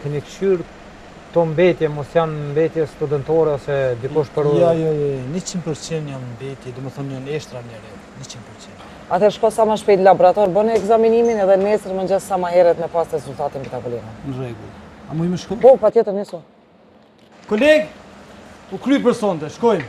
keni këshyrë të mbetje, mos janë mbetje studentore ose dikush për... Jo, 100% janë mbetje, do më thonë janë eshtra njëre, 100%. Atëherë shko sa më shpejt në laborator, bëni ekzaminimin edhe nesër mëngjes sa më herët me pas rezultatin mbi tavolën. Në rregull. A mu i më shku? Po, patjetër nisu. Koleg, u kry për sonte, shkojmë.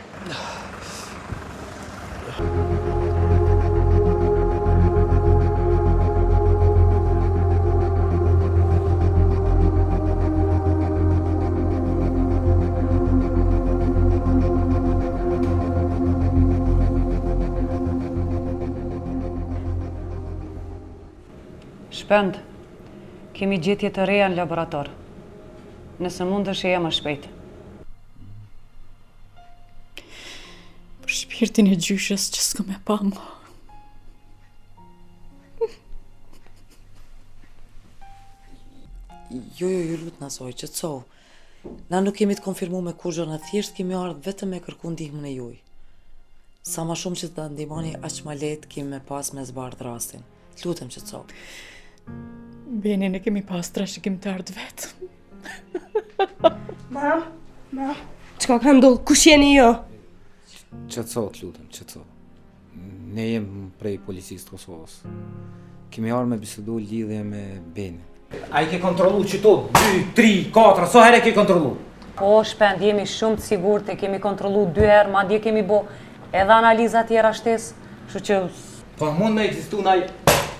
Shpend, kemi gjetje të reja në laborator. Nëse mund të sheja më shpejt. Për shpirtin e gjyshës që s'ka me pa më. Jo, lutë nësoj, qëtësohu. Na nuk kemi të konfirmu me kur gjona, thjesht kemi ardhë vetëm me kërku ndihmën e juj. Sa ma shumë që të ndihmoni, aq ma letë kemi me pas me zbardh rastin. Lutem qëtësohu. Benin e kemi pas trashëgim të ardhë vetë. Ma, qka ka ndodhë, kush jeni jo? Qëtësot, lutem, qëtësot. Ne jem prej policisë të Kosovës. Kemi arë me bisedu lidhje me Benin. A i ke kontrolu qëto 2, 3, 4, so herë e ke kontrolu? Po, Shpend, jemi shumë të sigurt e kemi kontrolu 2 herë, madje kemi bo edhe analiza tjera shtesë, kështu që... Po mund me ekzistu naj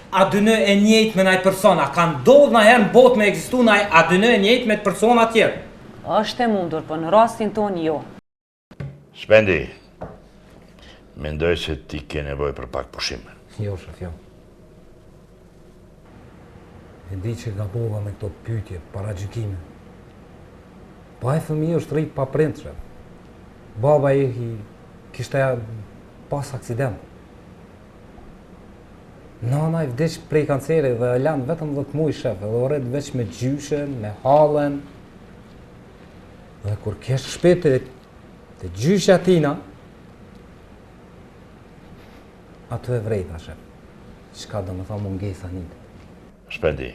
ADN e njëjtë me naj persona, ka ndodhë na herë në botë me ekzistu naj ADN e njëjtë me persona tjerë. Është e mundur, po në rastin tonë jo. Shpendi, mendoj se ti ke nevoj për pak pushim. Jo, shef, jo. E di që gabova me këto pyetje, para gjykime. Po ai fëmijë është rrit pa prind, shef. Baba i kishte pas aksident. Nana i vdeq prej kanceri dhe e lanë vetëm 10 muaj, shef, edhe orret veç me gjyshen, me hallen. Dhe kur kesh shpete të gjyshja tina, ato e vrejta, shef. Çka do më thonë mungesa njëtë. Shpendi.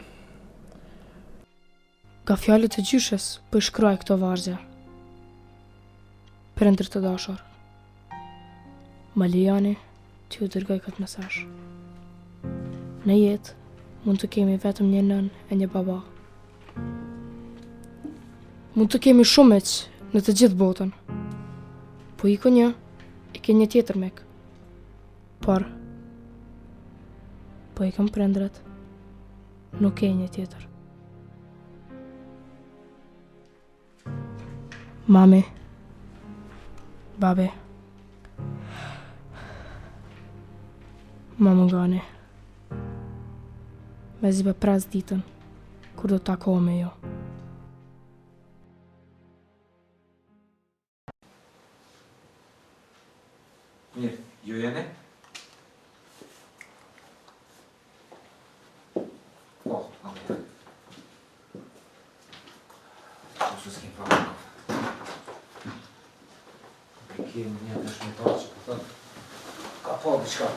Ka fjalët e gjyshës, për shkruaj këto vargje. Prindër të dashur. Ma lejoni t'ju dërgoj këtë mesazh. Në jetë, mund të kemi vetëm një nën e një baba. Mund të kemi shumë meq në të gjithë botën. Po iko një, i ke një tjetër mek. Por i kam prindrat, nuk ke një tjetër. Mami, babi, mamë ngani. Me zibe pras ditën, kur do t'takohë me jo. Mirë, ju jeni? Po, amë. Kështë s'kem pa më. E kemi një dëshmitar që ka thënë, ka po diçka.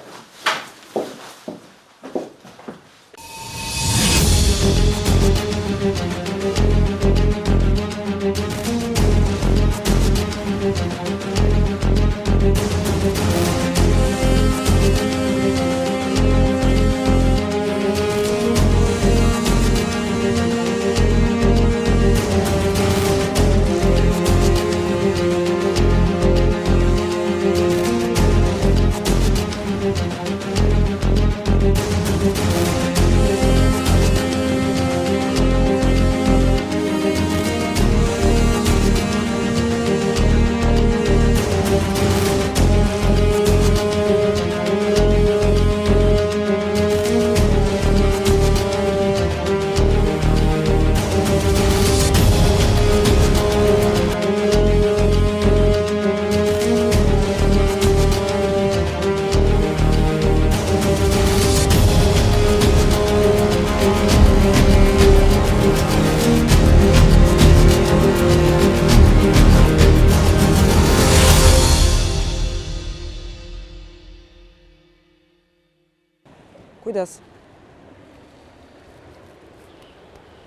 Kujdes.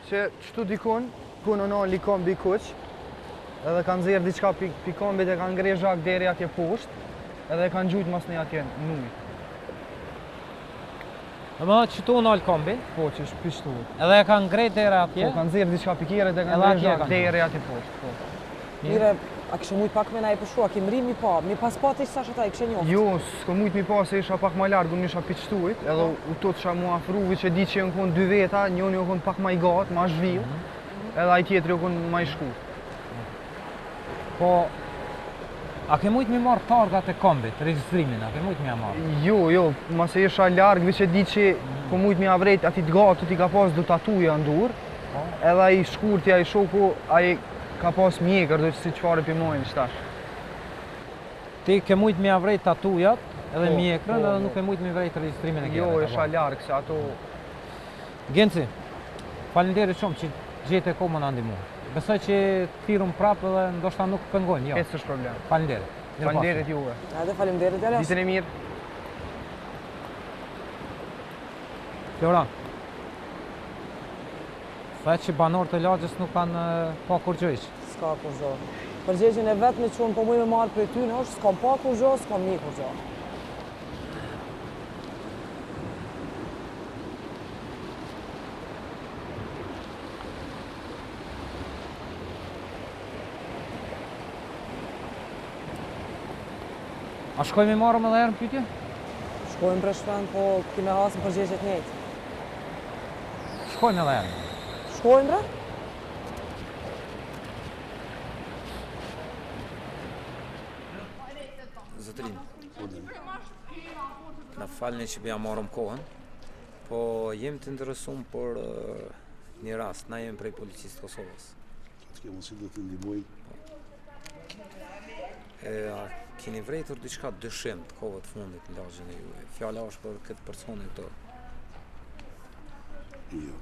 Që qëtu dikon, punonali kombi kuq, edhe kanë nxjerrë diçka pi kombit e kanë ngre zhak deri atje poshtë, edhe e kanë gjujt mas një atje në ujë. Dhe më që tu nalë kombi, Po, që është pishtu. edhe e kanë ngrej deri atje. Po, kanë nxjerrë diçka pikire dhe kanë Edhe ngre atje zhak kanë deri atje poshtë. Po. Mire, a kështë mujt pak me na i përshua, ki mri mi pa, mi pas pa të ishtë sa ata i kështë njoft. Jo, s'ko mujt mi pa se isha pak ma largë, unë isha piqtuit, edhe u tot isha mu afruvi që di që jënë konë dy veta, njoni u konë pak ma i gatë, ma zhvill, edhe ai tjetri u konë ma i shkurt. Po, a ke mujt mi marrë targat e kombit, regjistrimin, a ke mujt mi a marrë? Jo, mase isha largë, vi që di që ko mujt mi avrejt ati të gatë, ti ka pas do tatuja ndur, edhe ai shkurti, ai shoku, ai ka pas mjekër, do që si qfare pimojnë qëtash. Ti ke mujt mi avrejt tatujat edhe Po, mjekrën, po, edhe po. nuk ke mujt mi vrejt regjistrimin e Jo, kjerë. isha largë, se ato... Genci, faleminderit shumë që gjete kohë më na ndihmu. Besoj që thirrëm prapë dhe ndoshta nuk pengojnë, jo. Ecë është problem. Faleminderit. Faleminderit juve. Edhe faleminderit, Elas. Ditën e mirë. Flora. Tha që banorët e lagjës nuk kanë pa kur gjëjsh. S'ka kur gjo. Përgjegjën e vetme që unë po muj me marrë për ty në është, s'kam pa kur gjo, s'kam një kur gjo. A shkojmë i marrëm edhe herë në pyetje? Shkojmë për shpend, po ki me hasën përgjegjet njëjtë. Shkojmë edhe herë. Shkojmë bre? Zotrin, na falni që bëja marrëm kohën, po jem të interesuar për një rast, na jem prej policisë të Kosovës. S'ke mundësi do të ndihmoj. A keni vrejtur diçka dëshim të kohët fundit në lagjën e juve? Fjala është për këtë personi këto. Jo.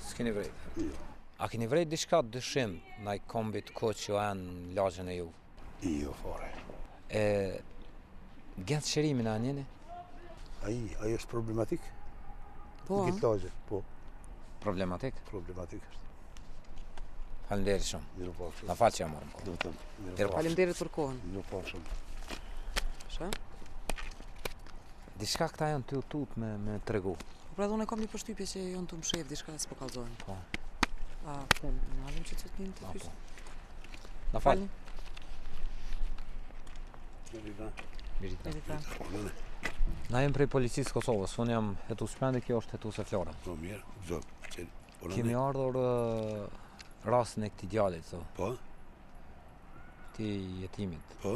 S'keni vrejtur? Jo. A keni vrejt diçka dëshim ndaj kombit koq që janë në lagjën e juve? Jo, fare. Gjatë shërimin a njeni? Ai është problematik? Po, Në këtë lagje, po. Problematik? Problematik është. Faleminderit shumë. Mirë po. Na fal që ja morëm kohë. Do të Mirë po. faleminderit për kohën. Mirë po shumë. Shë? Diçka këta janë të utut me tregu. Pra dhe unë e kam një përshtypje që jonë të më shef, diçka s'po kallzojnë. Po. A, unë në alim që të të një të pysh. Na fal. Mirë. Mirita. Mirita. Na jem prej policisë Kosovës, unë jam Hetus Shpendi, kjo është Hetus e Flora. Po mirë, zot. Kemi ardhur rastin e këtij djalit, Po? ti jetimit. Po?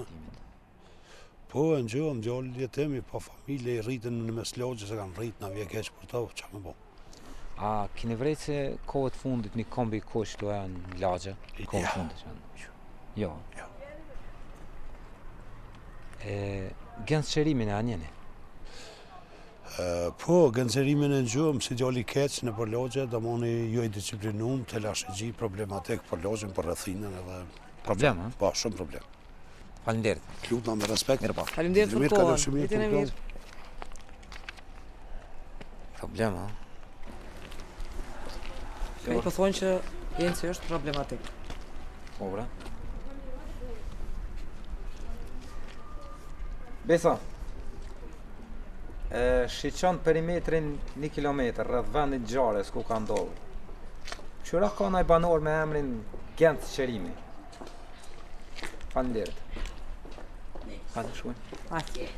Po, e ngjëm djalin jetemi, pa familje, i rritën në mes lagjës, e kanë rritë, na vje keq për to, ç'a më bë. A keni vrejt se kohët fundit një kombi kuq të janë në lagje? Kohët fundit janë? Jo. Gëndsqerimin e anjeni? Po, gëndzerimin e ngjëm si djali keq në për lagje, domoni jo i disciplinum, të lashëgji, problematik për lagjen, për rrethinën edhe... Problem, ha? Po, shumë problem. Faleminderit. Lutna me respekt. Mirë po. Faleminderit për kohën. Ditën e mirë. Problem, ha? Kaj po thonë që Genci është problematik. Po, bre. Besa, shiqon perimetrin 1 kilometër rreth vendit ngjarjes ku ka ndodhur. Qëra ka naj banor me emrin Gëndsqerimi? Faleminderit. Hajde shkojmë. Hajde.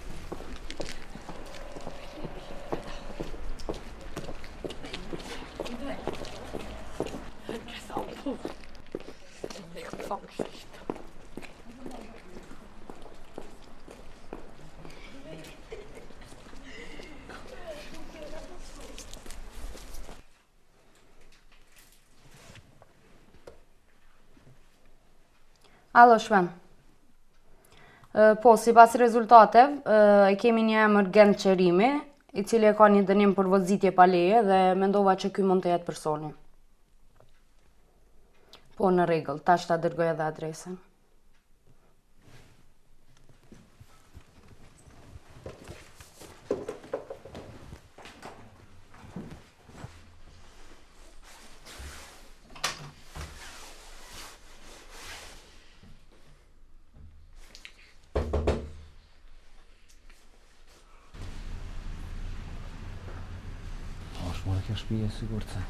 Alo, Shven. Po, si pas rezultateve, e kemi një emër Gëndsqerimi, i cili e ka një dënim për vozitje pa leje dhe mendova që ky mund të jetë personi. Po, në rregull, tash ta dërgoj edhe adresën. kjo shtëpi e sigurt se.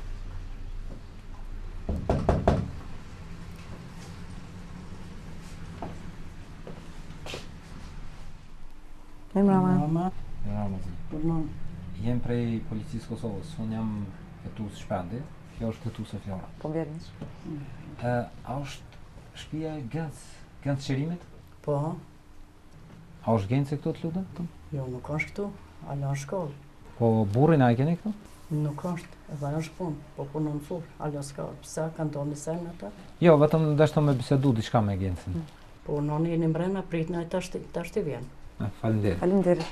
Mama. Jem prej policisë Kosovës, unë jam hetus Shpendi, kjo është hetus e Flora. Po vjernish. A është shtëpia e Genc Qerimit? Po, A është Genci këtu të lutem? jo nuk është këtu, ala në shkollë. Po burrin a e keni këtu? Nuk është, edhe është punë, po punon fur, ala s'ka, pse ka ndoni sen ata? Jo, vetëm dashto me bisedu diçka me Gencin. Po noni jeni mbrena, pritna e tash i vjen. Faleminderit. Faleminderit.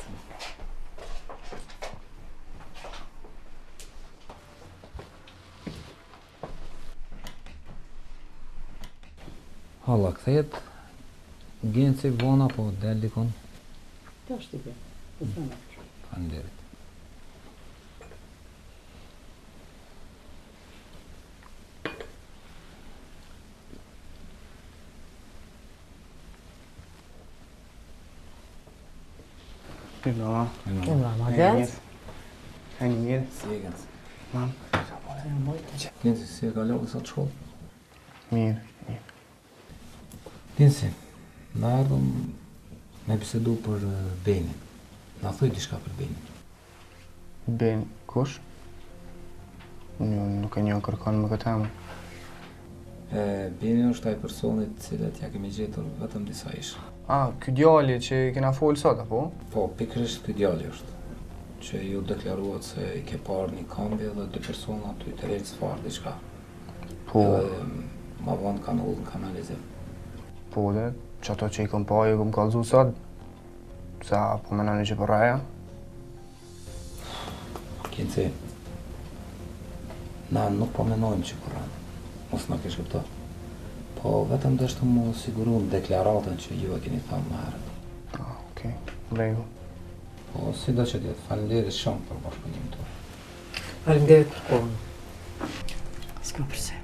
Halla, kthehet Genci vona po del dikon. Tash i vjen. Faleminderit. Mama, Genc? E një mirë. Si e Genci? Mam. Genci, si e kalove sot shkollë? Mirë. Genci, na ardhëm me bisedu për Benin. Na thuj diçka për Benin. Ben, kush? Unë nuk e njoh kërkon me këtë emër. Beni është ai personi të cilët ja kemi gjetur vetëm disa ishë. Ky djali që kena folë sot, apo? Po, pikërisht ky djali është, që ju deklaruat se i ke parë një këmbje dhe dy persona ty të relë sfarë diçka. Po. Edhe ma vonë kanë ullë në kanalizim. Po dhe, që ato që i kom pa, ju kom kallëzu sot, sa po menoni që për raja. Genci, na nuk po menojmë që për raja, mos na kesh kupto. Po vetëm dështë mu siguru në deklaratën që ju e keni thamë më herët. Okej, rregull. Po, si do që tjetë, faleminderit shumë për bashkëpunim të. Faleminderit për kohën. S'ka përse.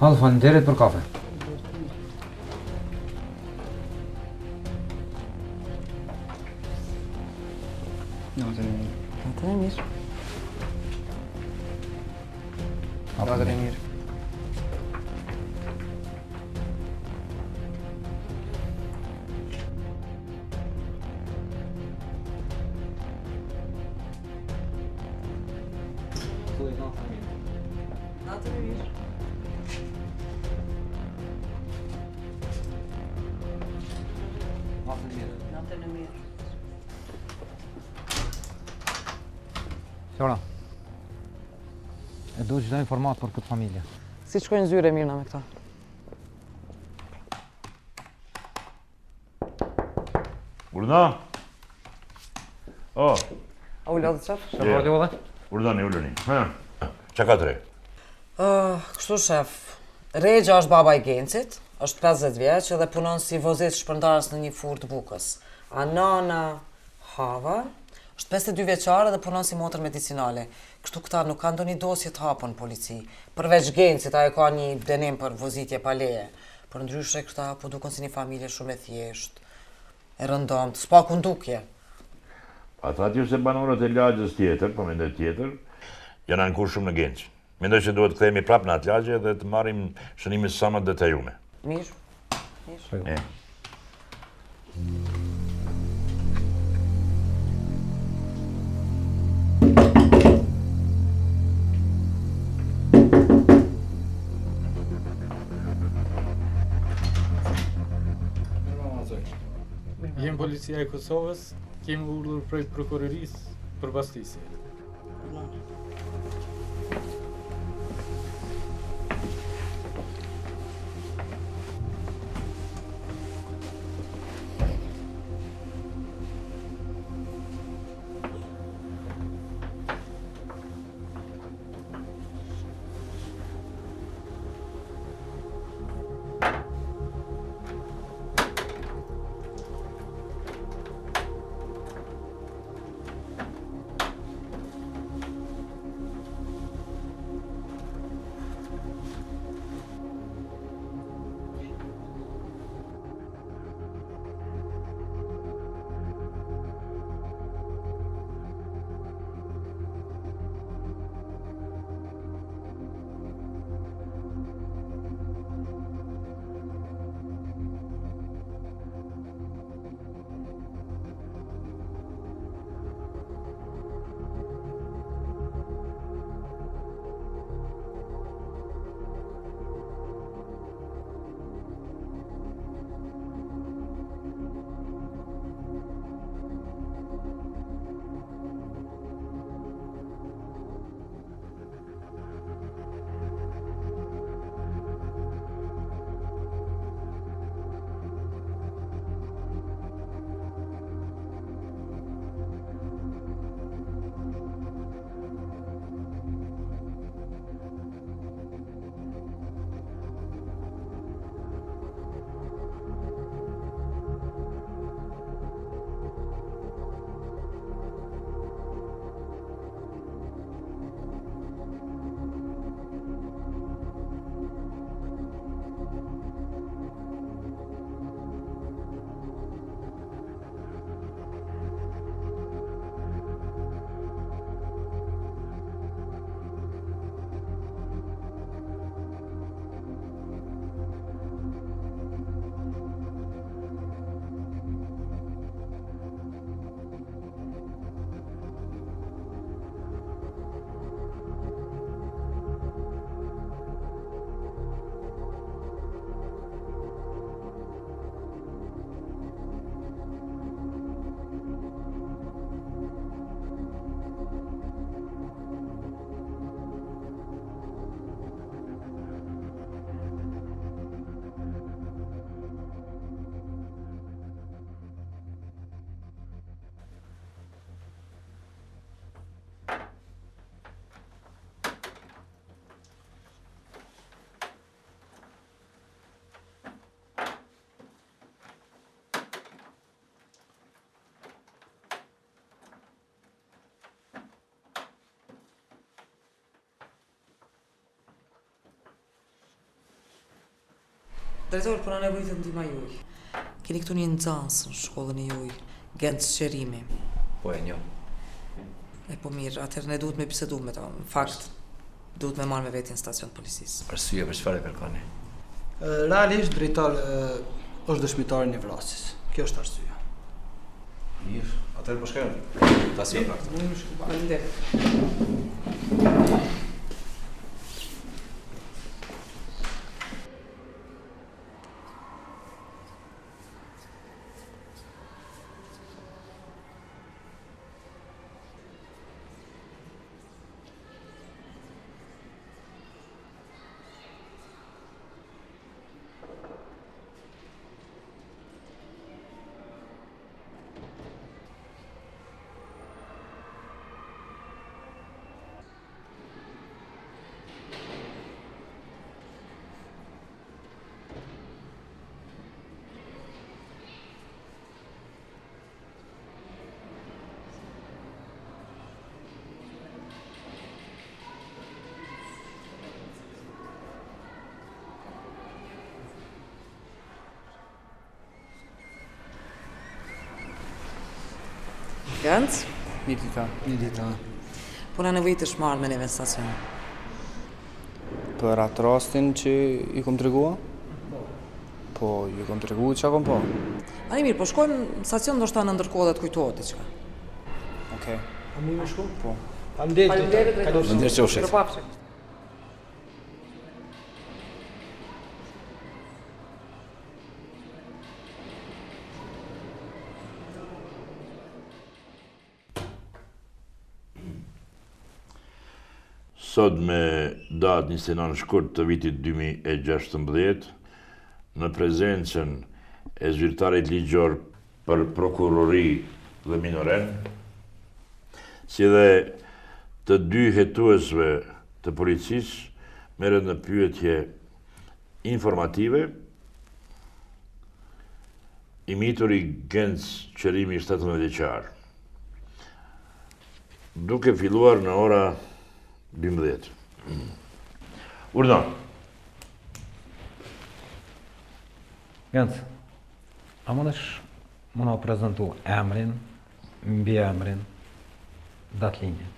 Hallë, faleminderit për kafe. Natën e mirë. Natën e mirë. Natën e mirë. Natën e mirë. Natën e mirë. Flora, e do çdo informat për këtë familje. Si shkojnë zyre Mirna me këta? Urna? O, A u lodhë qaf? urdani, ullëni. Qa ka të re? Kështu shef, Regja është baba i Gencit, është 50 vjeç edhe punon si vozit shpërndarës në një furtë bukës. A nana Hava është 52 vjeçare dhe punon si motër medicinale. Kështu këta nuk kanë ndonjë dosje të hapën në polici. Përveç Gencit, ai ka një dënim për vozitje pa leje. Për ndryshe këta po dukon si një familje shumë e thjeshtë, e rëndomt, s'pa kundukje. Ata që se banorët e lagjës tjetër, po mendoj tjetër, janë ankur shumë në Genç. Mendoj që duhet të kthehemi prapë në atë lagje dhe të marrim shënimin sa më detajume. Mirë. Mirë. Jem policia e Kosovës, kemi urdhër prej prokurorisë për pastisje. Drejtor, po na nevojtë ndihma juaj. Keni këtu një nxënës në shkollën e juaj, Genc Qerimi. Po e njoh. E po mirë, atëherë ne duhet me bisedu me ta. Në fakt, duhet me marrë me veti në stacion të policisë. Arsye për çfarë kërkoni? Realisht drejtori është dëshmitari i vrasjes. Kjo është arsyeja. Mirë, atëherë po shkojmë. Stacion praktik. Faleminderit. Genc? Një dita. Po na nevojtë është marrë me neve në stacion. Për atë rastin që i kom tregua? Po, ju kom tregu çka kom po. Ani mirë, po shkojmë në stacion ndoshta në ndërkohë të kujtohet diçka. Okej. A mund të shkoj? Po. Faleminderit. Faleminderit qofshin. Përpafshim. Sot me datë 29 shkurt të vitit 2016, në prezencën e zyrtarit ligjor për prokurori dhe minoren, si dhe të dy hetuesve të policisë, merret në pyetje informative, i mituri Genc Qerimi 17 vjeçar, duke filluar në ora 12. Urdhon. Genc, a mundesh më na prezentu emrin, mbiemrin, datëlinjën?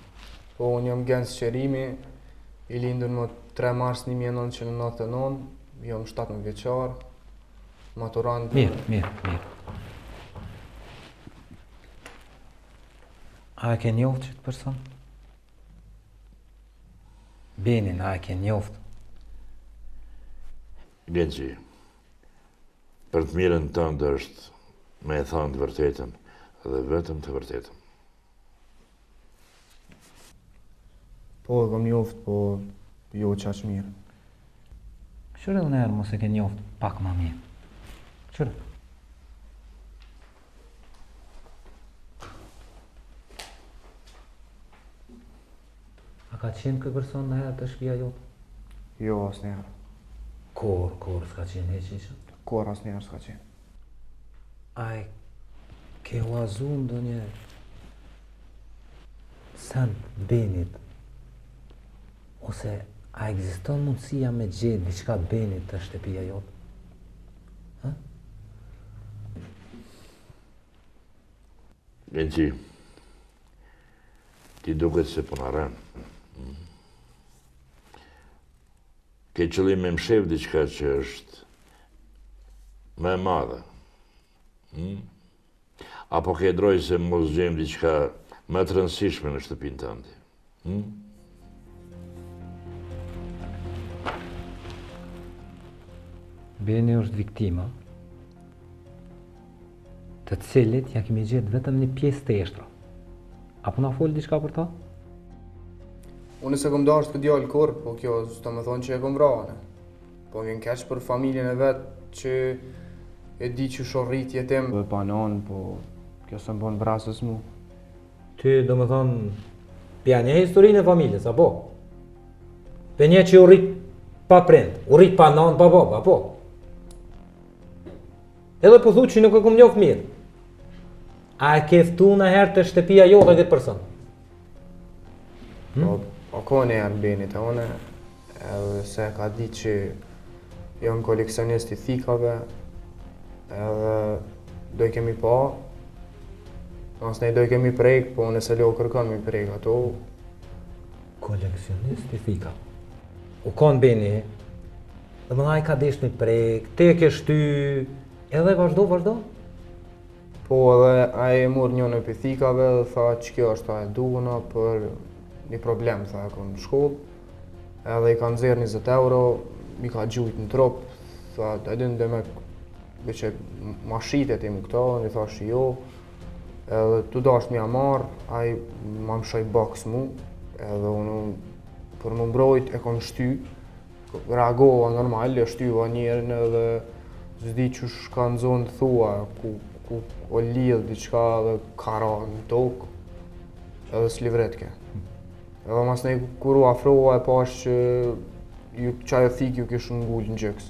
Po, unë jam Genc Qerimi, i lindur më 3 mars 1999, jam 17 vjeçar, maturant... Mirë. A e ke njoft që të person? Benin, a e ke njoft? Genci, për të mirën tënde është me e thënë të vërtetën dhe vetëm të vërtetën. Po, e kom njoft, po jo qaq mirë. Qërë edhe nërë mos e ke njoft pak ma mirë? Qërë? A ka qenë këtë person në herë të shtëpia jote? Jo, asnjëherë. Kur s'ka qenë heqishëm? Kur asnjëherë s'ka qenë. Ai ke huazu ndonjë send Benit? Ose a ekziston mundësia me gjetë diçka Benit të shtëpia jote? Ha? Genci, ti duket se po na rën. Ke qëllim me mshef diçka që është më e madhe. Apo ke droj se mos gjejmë diçka më të rëndësishme në shtëpinë tënde. Beni është viktima, të cilit ja kemi gjetë vetëm një pjesë të eshtra. Apo na fol diçka për ta? Unë se kom dashur këtë djalë kur, po kjo s'do të thonë që e kom vrarë. Po vjen keq për familjen e vet që e di që shorritje tem e banon, po kjo s'm bën vrasës mu. Ty do më thonë, pja një historinë e familjes, apo? Për një që u rrit pa prind, u rrit pa nan, pa baba, apo? Edhe po thu që nuk e kom njoft mirë. A e ke ftu në herë të shtëpia jote këtë person? Po ka në herë Benit, une, edhe se ka di që jam koleksionist I thikave, edhe do I kemi pa. Mas ne do I kemi prejk, po nëse leo kërkon me prejk ato. Koleksionist I thika. U kon beni, dhe më ai ka desh me prejk, te ke shty, edhe vazhdo. Po edhe ai e mor njën e thikave dhe tha që kjo është ta e duhuna për një problem, tha e kon në shkollë. Edhe I ka nxerr 20 euro, mi ka gjujt në trup, tha e din dhe me që ma shitet I mu këta, I thash jo. Edhe tu dasht m'ja marr, ai ma më shoj boks mu, edhe unë për më mbrojt e kom shty. Reagova normal, e shtyva njerën edhe s'di qysh ka në zonë thua, ku o lidh diçka dhe kara në tokë, edhe s'livretke. Edhe mas nej kur u afrova e pash që qaj e thik ju kish ngull në gjëks.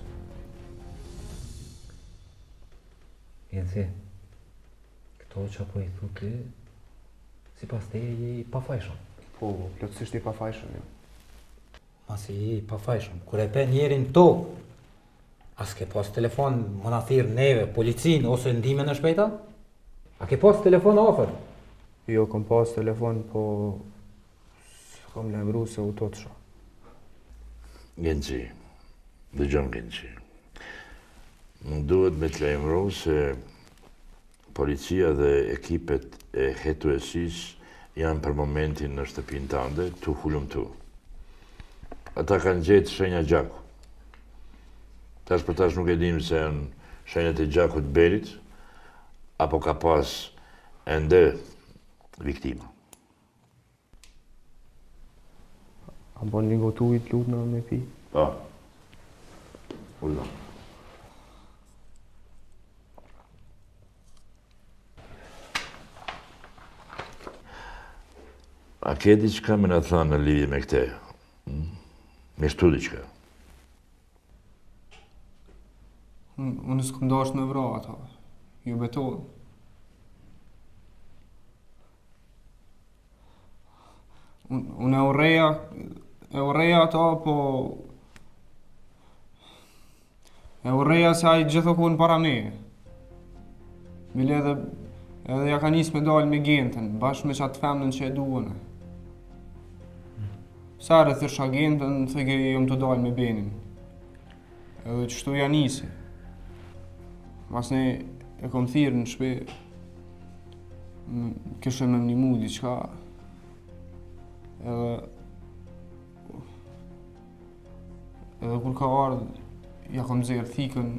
Jensi, këto që po I thuti, si pas te I pafajshëm. Po, plotësisht I pafajshëm, jo. Mas I pafajshëm, kur e pe njerin tokë, as ke pas telefon më na thirr neve, policin ose ndihmën e shpejta? A ke pas telefon afër? Jo, kom pas telefon, po s'kam lemru se u tot shoh. Genci, dëgjon Genci. Më duhet me të lajmëru se policia dhe ekipet e hetuesis janë për momentin në shtëpinë tënde tu hulumtu. Ata kanë gjetë shenja gjaku. Tash për tash nuk e dim se janë shenjat e gjakut Berit, apo ka pas ende viktima. A bon një gotu I të lutna me pi? Pa. Ulla. A ke diçka me në thanë në lidhje me këte? Me shtu diçka? Unë s'kom dasht me vra ata, ju beton. Unë e urreja ata, po... E urreja se ai gjithë kohën para meje. Bile edhe ja ka nis me dalë me Gentën, bashkë me qatë femnën që e duhën. Sa e thërsha Gentën, thëke jom të dalë me Benin. Edhe qështu ja nisi. Mas ne e kom thirë në shpe, kështë me më një mu diqka. Edhe kur ka ardhë, ja kom zerë thikën,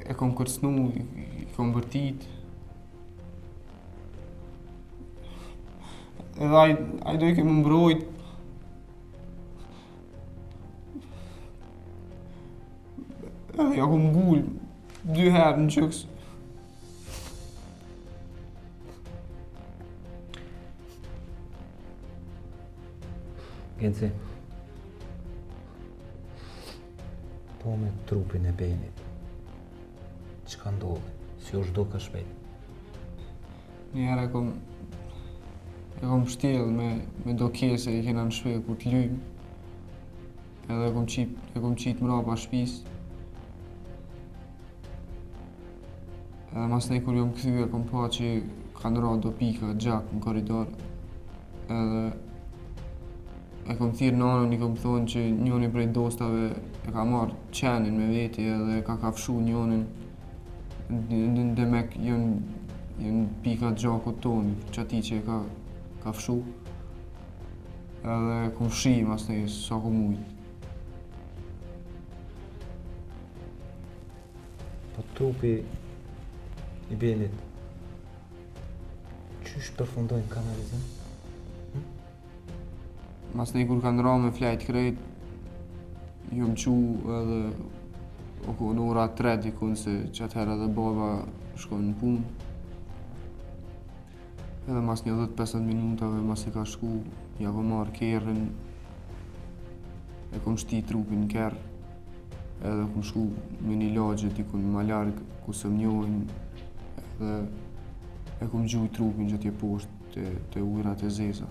e kom kërcnu, I kom bërtit. Edhe ai do I kemë mbrojt. Edhe ja kom ngull 2 herë në gjëks. Genci, po me trupin e Benit, çka ndodhi, si u zhduke shpejt? Një herë e kom shtjell me do kese I kena në shpe kur t'lyjmë. Edhe e kom qit mrapa shpis. Edhe mas nej kur jom kthy e kom pa që kanë ra do pika gjak në korridor. Edhe e kom thirr nanën I kom thonë që njëri prej dostave e ka marrë qenin me veti edhe ka kafshu njënin. Demek janë pika gjakut tonë, që ati që e ka kafshu. Edhe kom fshi mas nej sa kom ujt. Po trupi I Benit, qysh përfundojnë kanalizim? Mas nej kur kanë ra me flajt krejt, jom qu edhe në ora 3 dikun se qatëherë edhe baba shkon në punë. Edhe mas një 10-15 minutave mas I ka shku, ja kom marrë kerrin, e kom shti trupin në kerr, edhe kom shku me një lagje dikun ma larg ku se m'njohin, edhe e kom gjujt trupin që t'je poshtë te ujrat e zeza.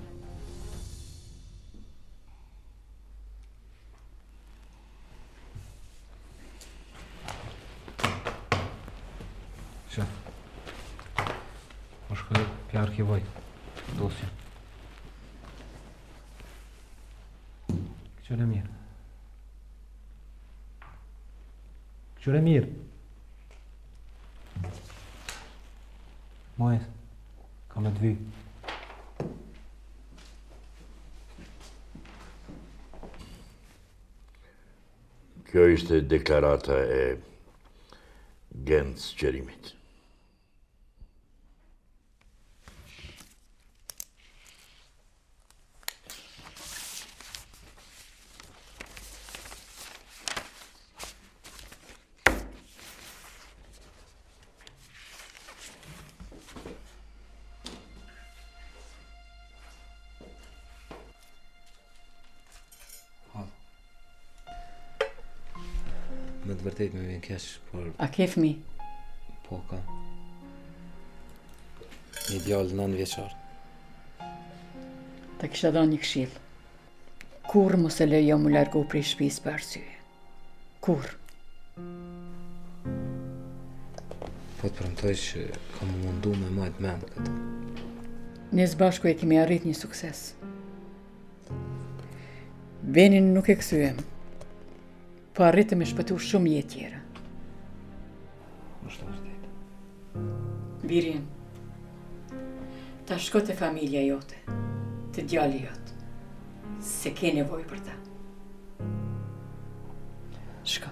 Kja arkivoj. Dosja. Këqyre mirë. Këqyre mirë. Majës, ka me të vy. Kjo ishte deklarata e Genc Qerimit. Me të vërtet me vjen keq, por... A ke fëmi? Po, ka. Një djallë 9 vjeçar. Ta kisha dhënë një këshill. Kur mos e lejo mu largu prej shtëpisë për arsye. Kur? Po të premtoj që kam mundu me majtë mend këta. Ne së bashku e kemi arrit një sukses. Venin nuk e kthyem, po arritëm me shpëtu shumë jetë tjera. Është vërtet. Birin, ta shko te familja jote, të djali jot, se ke nevojë për ta. Shko.